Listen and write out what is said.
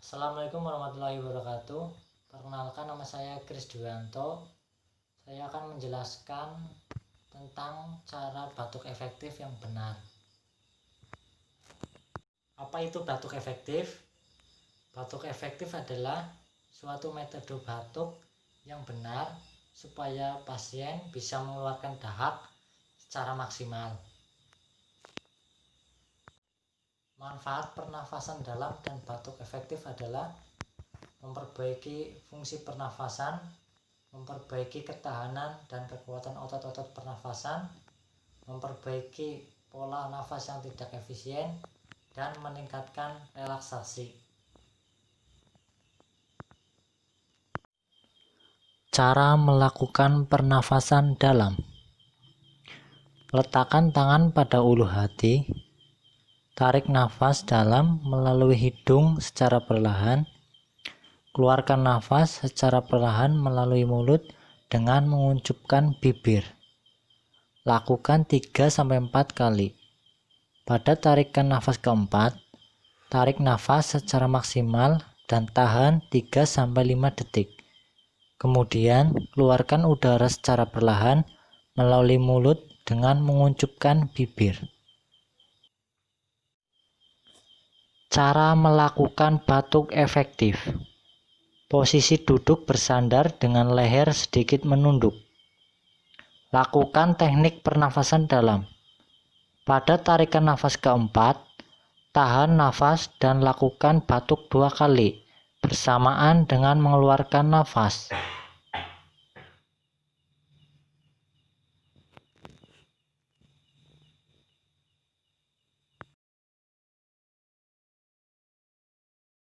Assalamualaikum warahmatullahi wabarakatuh. Perkenalkan, nama saya Kris Dwianto. Saya akan menjelaskan tentang cara batuk efektif yang benar. Apa itu batuk efektif? Batuk efektif adalah suatu metode batuk yang benar supaya pasien bisa mengeluarkan dahak secara maksimal. Manfaat pernafasan dalam dan batuk efektif adalah memperbaiki fungsi pernafasan, memperbaiki ketahanan dan kekuatan otot-otot pernafasan, memperbaiki pola nafas yang tidak efisien, dan meningkatkan relaksasi. Cara melakukan pernafasan dalam. Letakkan tangan pada ulu hati. Tarik nafas dalam melalui hidung secara perlahan. Keluarkan nafas secara perlahan melalui mulut dengan menguncupkan bibir. Lakukan 3-4 kali. Pada tarikan nafas keempat, tarik nafas secara maksimal dan tahan 3-5 detik. Kemudian, keluarkan udara secara perlahan melalui mulut dengan menguncupkan bibir. Cara melakukan batuk efektif. Posisi duduk bersandar dengan leher sedikit menunduk. Lakukan teknik pernafasan dalam. Pada tarikan nafas keempat, tahan nafas dan lakukan batuk 2 kali bersamaan dengan mengeluarkan nafas.